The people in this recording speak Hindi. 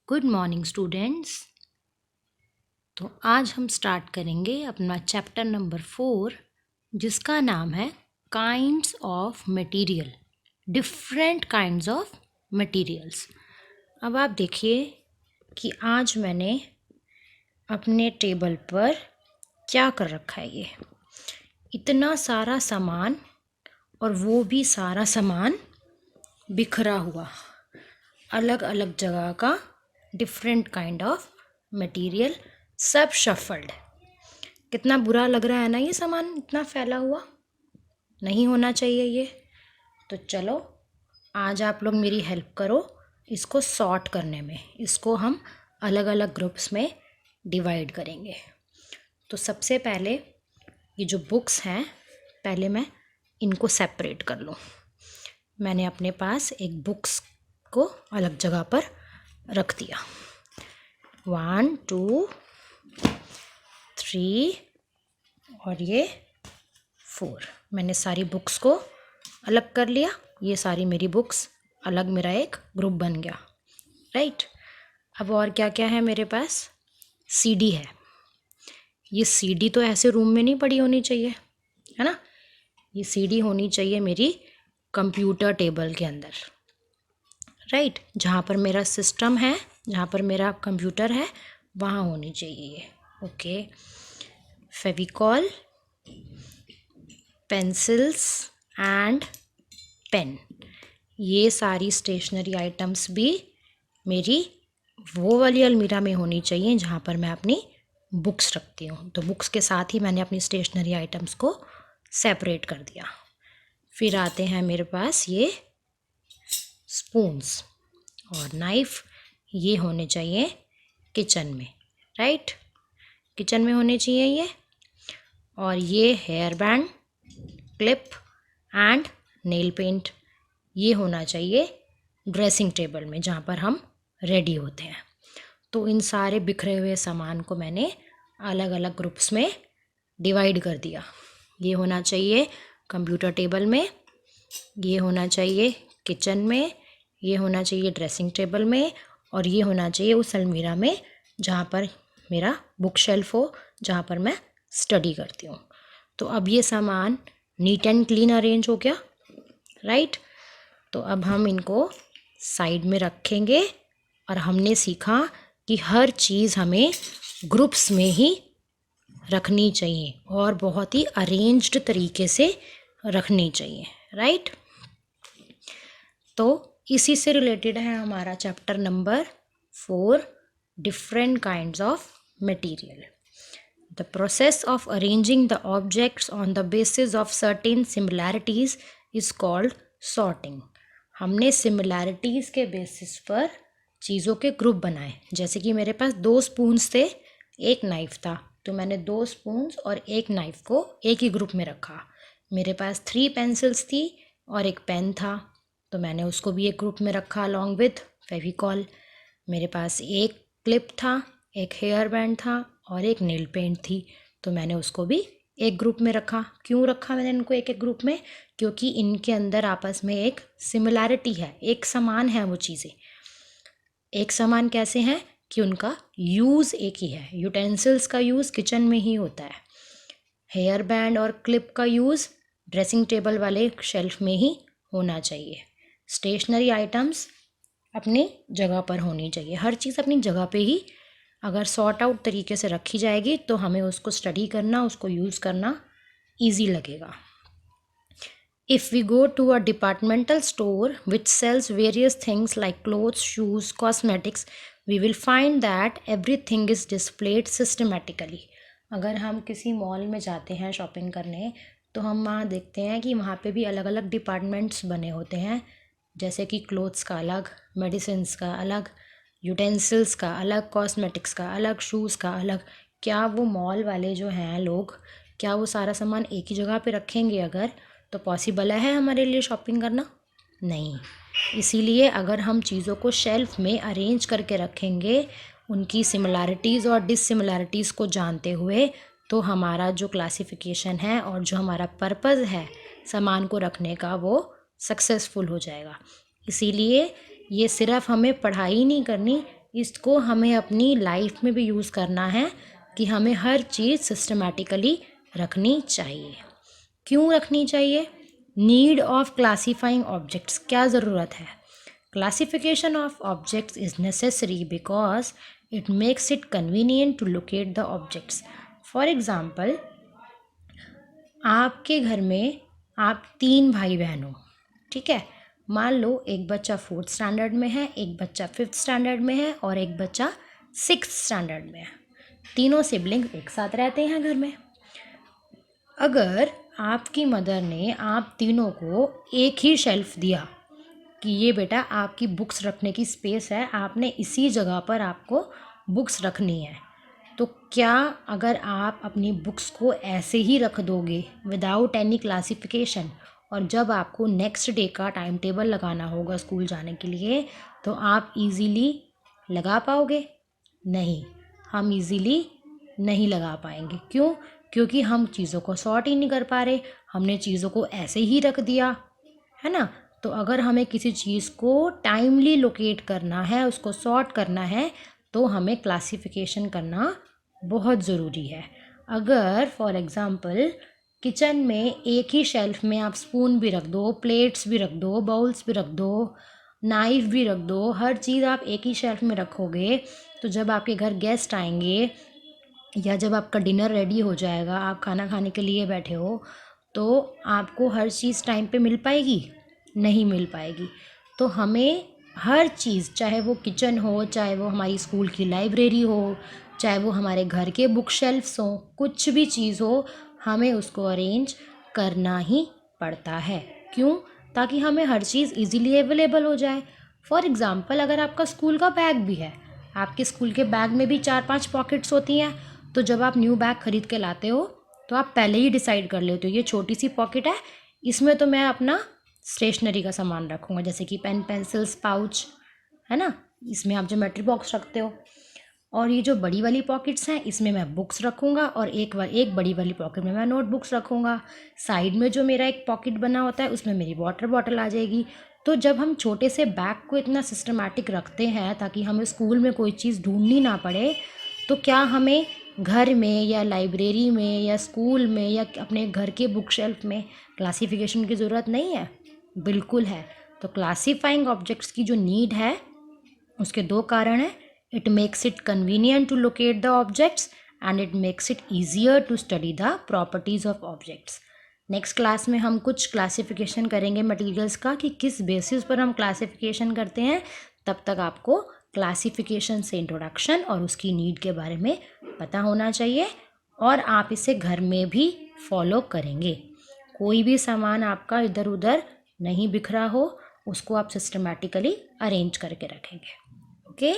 Good morning students. तो आज हम स्टार्ट करेंगे अपना चैप्टर नंबर 4, जिसका नाम है kinds of material, different kinds of materials. अब आप देखिए कि आज मैंने अपने टेबल पर क्या कर रखा है। ये इतना सारा सामान, और वो भी सारा सामान बिखरा हुआ, अलग अलग जगह का, डिफरेंट काइंड ऑफ मटेरियल, सब शफल्ड। कितना बुरा लग रहा है ना, ये सामान इतना फैला हुआ नहीं होना चाहिए ये। तो चलो आज आप लोग मेरी हेल्प करो इसको सॉर्ट करने में। इसको हम अलग अलग ग्रुप्स में डिवाइड करेंगे। तो सबसे पहले ये जो बुक्स हैं, पहले मैं इनको सेपरेट कर लूँ। मैंने अपने पास एक बुक्स को अलग जगह पर रख दिया। 1 2 3 और ये 4। मैंने सारी बुक्स को अलग कर लिया। ये सारी मेरी बुक्स अलग, मेरा एक ग्रुप बन गया, राइट। अब और क्या क्या है मेरे पास? सीडी है। ये सीडी तो ऐसे रूम में नहीं पड़ी होनी चाहिए, है ना। ये सीडी होनी चाहिए मेरी कंप्यूटर टेबल के अंदर, राइट। जहाँ पर मेरा सिस्टम है, जहाँ पर मेरा कंप्यूटर है, वहाँ होनी चाहिए ये। Okay. Fevicol, pencils and pen, ये सारी स्टेशनरी आइटम्स भी मेरी वो वाली अलमीरा में होनी चाहिए जहाँ पर मैं अपनी बुक्स रखती हूँ। तो बुक्स के साथ ही मैंने अपनी स्टेशनरी आइटम्स को सेपरेट कर दिया। फिर आते हैं मेरे पास ये स्पून्स और नाइफ़, ये होने चाहिए किचन में, राइट। किचन में होने चाहिए ये। और ये hair band, clip and nail paint, ये होना चाहिए ड्रेसिंग टेबल में जहाँ पर हम रेडी होते हैं। तो इन सारे बिखरे हुए सामान को मैंने अलग अलग ग्रुप्स में डिवाइड कर दिया। ये होना चाहिए कंप्यूटर टेबल में, ये होना चाहिए किचन में, ये होना चाहिए ड्रेसिंग टेबल में, और ये होना चाहिए उस अलमीरा में जहाँ पर मेरा बुक शेल्फ हो, जहाँ पर मैं स्टडी करती हूँ। तो अब ये सामान नीट एंड क्लीन अरेंज हो गया, राइट। तो अब हम इनको साइड में रखेंगे। और हमने सीखा कि हर चीज़ हमें ग्रुप्स में ही रखनी चाहिए और बहुत ही अरेंज्ड तरीके से रखनी चाहिए, राइट। तो इसी से रिलेटेड है हमारा chapter number 4, different kinds of material. The process of arranging the objects on the basis of certain similarities is called sorting. हमने सिमिलैरिटीज़ के बेसिस पर चीज़ों के ग्रुप बनाए। जैसे कि मेरे पास 2 स्पून्स थे, एक नाइफ़ था, तो मैंने 2 स्पून्स और एक नाइफ़ को एक ही ग्रुप में रखा। मेरे पास 3 पेंसिल्स थी और एक पेन था, तो मैंने उसको भी एक ग्रुप में रखा अलॉन्ग विथ फेविकॉल। मेरे पास एक क्लिप था, एक हेयर बैंड था और एक नेल पेंट थी, तो मैंने उसको भी एक ग्रुप में रखा। क्यों रखा मैंने इनको एक एक ग्रुप में? क्योंकि इनके अंदर आपस में एक सिमिलैरिटी है, एक समान है वो चीज़ें। एक समान कैसे हैं कि उनका यूज़ एक ही है। यूटेंसिल्स का यूज़ किचन में ही होता है, हेयर बैंड और क्लिप का यूज़ ड्रेसिंग टेबल वाले शेल्फ में ही होना चाहिए। स्टेशनरी आइटम्स अपनी जगह पर होनी चाहिए। हर चीज़ अपनी जगह पे ही अगर सॉर्ट आउट तरीके से रखी जाएगी तो हमें उसको स्टडी करना, उसको यूज़ करना ईजी लगेगा। If we go to a departmental store which sells various things like clothes, shoes, cosmetics, we will find that everything is displayed systematically. अगर हम किसी मॉल में जाते हैं शॉपिंग करने, तो हम वहाँ देखते हैं कि वहाँ पे भी अलग अलग डिपार्टमेंट्स बने होते हैं। जैसे कि क्लोथ्स का अलग, मेडिसिन्स का अलग, यूटेंसिल्स का अलग, कॉस्मेटिक्स का अलग, शूज़ का अलग। क्या वो मॉल वाले जो हैं लोग, क्या वो सारा सामान एक ही जगह पे रखेंगे? अगर तो पॉसिबल है हमारे लिए शॉपिंग करना? नहीं। इसीलिए अगर हम चीज़ों को शेल्फ में अरेंज करके रखेंगे, उनकी सिमिलैरिटीज़ और डिससिमिलैरिटीज़ को जानते हुए, तो हमारा जो क्लासिफिकेशन है और जो हमारा पर्पज़ है सामान को रखने का, वो सक्सेसफुल हो जाएगा। इसीलिए ये सिर्फ हमें पढ़ाई नहीं करनी, इसको हमें अपनी लाइफ में भी यूज़ करना है कि हमें हर चीज़ सिस्टमेटिकली रखनी चाहिए। क्यों रखनी चाहिए? नीड ऑफ क्लासीफाइंग ऑब्जेक्ट्स, क्या ज़रूरत है? Classification of objects is necessary because it makes it convenient to locate the objects. For example, आपके घर में आप 3 भाई बहन हो, ठीक है। मान लो एक बच्चा 4th स्टैंडर्ड में है, एक बच्चा 5th स्टैंडर्ड में है और एक बच्चा 6th स्टैंडर्ड में है। तीनों सिबलिंग एक साथ रहते हैं घर में। अगर आपकी मदर ने आप तीनों को एक ही शेल्फ दिया कि ये बेटा आपकी बुक्स रखने की स्पेस है, आपने इसी जगह पर आपको बुक्स रखनी है, तो क्या अगर आप अपनी बुक्स को ऐसे ही रख दोगे विदाउट एनी क्लासिफिकेशन, और जब आपको नेक्स्ट डे का टाइम टेबल लगाना होगा स्कूल जाने के लिए, तो आप इजीली लगा पाओगे? नहीं, हम इजीली नहीं लगा पाएंगे। क्यों? क्योंकि हम चीज़ों को सॉर्ट ही नहीं कर पा रहे, हमने चीज़ों को ऐसे ही रख दिया, है ना। तो अगर हमें किसी चीज़ को टाइमली लोकेट करना है, उसको सॉर्ट करना है, तो हमें क्लासिफिकेशन करना बहुत ज़रूरी है। अगर फॉर एग्ज़ाम्पल किचन में एक ही शेल्फ में आप स्पून भी रख दो, प्लेट्स भी रख दो, बाउल्स भी रख दो, नाइफ़ भी रख दो, हर चीज़ आप एक ही शेल्फ में रखोगे, तो जब आपके घर गेस्ट आएंगे या जब आपका डिनर रेडी हो जाएगा, आप खाना खाने के लिए बैठे हो, तो आपको हर चीज़ टाइम पे मिल पाएगी? नहीं मिल पाएगी। तो हमें हर चीज़, चाहे वो किचन हो, चाहे वो हमारी स्कूल की लाइब्रेरी हो, चाहे वो हमारे घर के बुक शेल्फ्स हों, कुछ भी चीज़ हो, हमें उसको अरेंज करना ही पड़ता है। क्यों? ताकि हमें हर चीज़ इजीली अवेलेबल हो जाए। फॉर एग्ज़ाम्पल, अगर आपका स्कूल का बैग भी है, आपके स्कूल के बैग में भी 4-5 पॉकेट्स होती हैं, तो जब आप न्यू बैग ख़रीद के लाते हो तो आप पहले ही डिसाइड कर लेते हो ये छोटी सी पॉकेट है, इसमें तो मैं अपना स्टेशनरी का सामान रखूँगा, जैसे कि पेन, पेंसिल्स, पाउच, है ना, इसमें आप ज्योमेट्री बॉक्स रखते हो। और ये जो बड़ी वाली पॉकेट्स हैं, इसमें मैं बुक्स रखूँगा और एक बड़ी वाली पॉकेट में मैं नोटबुक्स रखूँगा। साइड में जो मेरा एक पॉकेट बना होता है, उसमें मेरी वाटर बॉटल आ जाएगी। तो जब हम छोटे से बैग को इतना सिस्टमैटिक रखते हैं ताकि हमें स्कूल में कोई चीज़ ढूंढनी ना पड़े, तो क्या हमें घर में या लाइब्रेरी में या स्कूल में या अपने घर के बुक शेल्फ में क्लासिफिकेशन की ज़रूरत नहीं है? बिल्कुल है। तो क्लासीफाइंग ऑब्जेक्ट्स की जो नीड है, उसके 2 कारण हैं। It makes it convenient to locate the objects and it makes it easier to study the properties of objects. Next class में हम कुछ क्लासिफिकेशन करेंगे मटेरियल्स का कि किस बेसिस पर हम क्लासिफिकेशन करते हैं। तब तक आपको क्लासिफिकेशन से इंट्रोडक्शन और उसकी नीड के बारे में पता होना चाहिए, और आप इसे घर में भी फॉलो करेंगे। कोई भी सामान आपका इधर उधर नहीं बिखरा हो, उसको आप सिस्टमेटिकली अरेंज करके रखेंगे। ओके।